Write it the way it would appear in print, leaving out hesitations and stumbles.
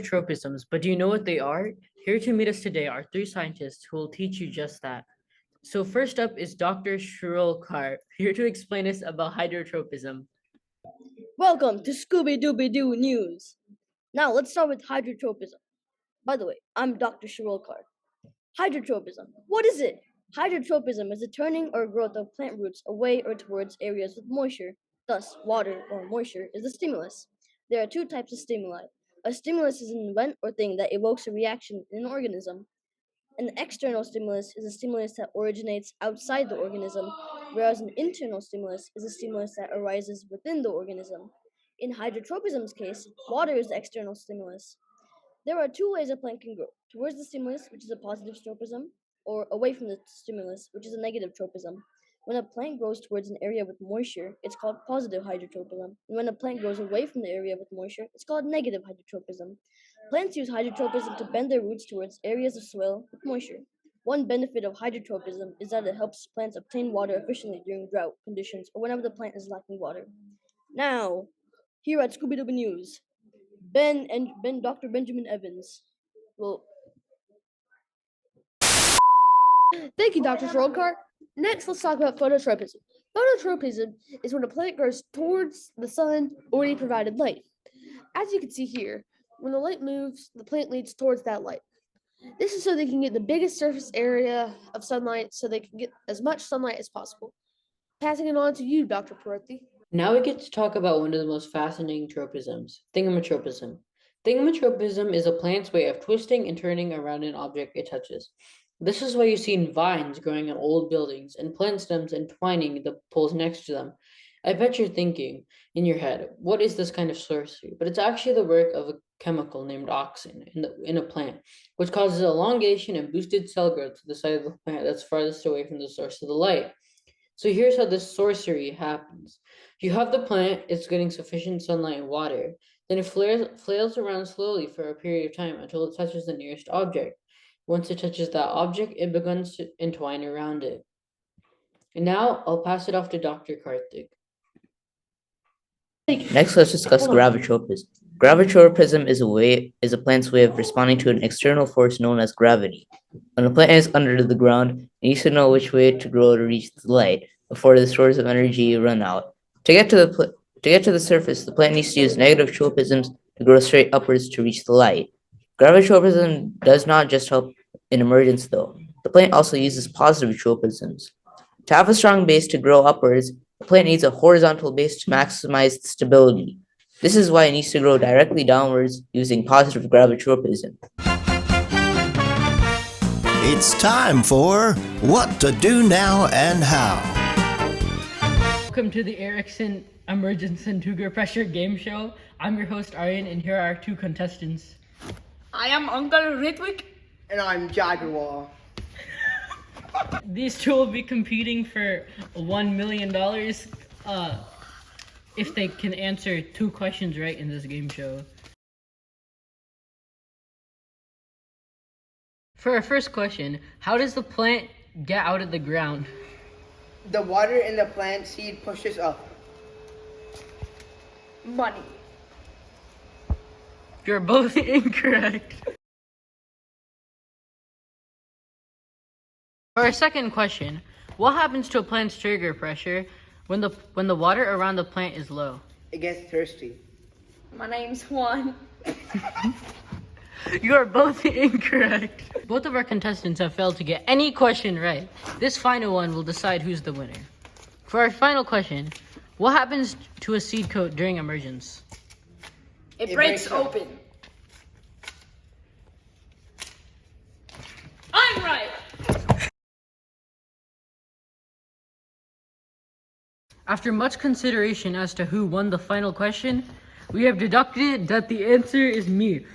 tropisms, but do you know what they are? Here to meet us today are three scientists who will teach you just that. So first up is Dr. Shirulkar, here to explain us about hydrotropism. Welcome to Scooby Dooby Doo News. Now let's start with hydrotropism. By the way, I'm Dr. Shirulkar. Hydrotropism. What is it? Hydrotropism is the turning or growth of plant roots away or towards areas with moisture. Thus, water or moisture is the stimulus. There are two types of stimuli. A stimulus is an event or thing that evokes a reaction in an organism. An external stimulus is a stimulus that originates outside the organism, whereas an internal stimulus is a stimulus that arises within the organism. In hydrotropism's case, water is the external stimulus. There are two ways a plant can grow: towards the stimulus, which is a positive tropism, or away from the stimulus, which is a negative tropism. When a plant grows towards an area with moisture, it's called positive hydrotropism, and when a plant grows away from the area with moisture, it's called negative hydrotropism. Plants use hydrotropism to bend their roots towards areas of soil with moisture. One benefit of hydrotropism is that it helps plants obtain water efficiently during drought conditions or whenever the plant is lacking water. Now, here at Scooby Dooby News, Dr. Benjamin Evans will. Thank you, Dr. Shirokar. Next, let's talk about phototropism. Phototropism is when a plant grows towards the sun already provided light. As you can see here, when the light moves, the plant leads towards that light. This is so they can get the biggest surface area of sunlight so they can get as much sunlight as possible. Passing it on to you, Dr. Parati. Now we get to talk about one of the most fascinating tropisms, thingamatropism. Thingamatropism is a plant's way of twisting and turning around an object it touches. This is why you see vines growing on old buildings and plant stems entwining the poles next to them. I bet you're thinking in your head, what is this kind of sorcery? But it's actually the work of a chemical named auxin in a plant, which causes elongation and boosted cell growth to the side of the plant that's farthest away from the source of the light. So here's how this sorcery happens. You have the plant, it's getting sufficient sunlight and water. Then it flails around slowly for a period of time until it touches the nearest object. Once it touches that object, it begins to entwine around it. And now I'll pass it off to Dr. Karthik. Next, let's discuss gravitropism. Gravitropism is a plant's way of responding to an external force known as gravity. When a plant is under the ground, it needs to know which way to grow to reach the light before the stores of energy run out. To get to the surface, the plant needs to use negative tropisms to grow straight upwards to reach the light. Gravitropism does not just help in emergence, though. The plant also uses positive tropisms. To have a strong base to grow upwards, the plant needs a horizontal base to maximize stability. This is why it needs to grow directly downwards using positive gravitropism. It's time for What to Do Now and How. Welcome to the Ericsson Emergent Centrifugal Pressure Game Show. I'm your host Aryan, and here are our two contestants. I am Uncle Ritwik. And I'm Jaguar. These two will be competing for $1 million if they can answer two questions right in this game show. For our first question, how does the plant get out of the ground? The water in the plant seed pushes up. Money. You're both incorrect. For our second question, what happens to a plant's trigger pressure when the water around the plant is low? It gets thirsty. My name's Juan. You are both incorrect. Both of our contestants have failed to get any question right. This final one will decide who's the winner. For our final question, what happens to a seed coat during emergence? It breaks open. I'm right. After much consideration as to who won the final question, we have deducted that the answer is me.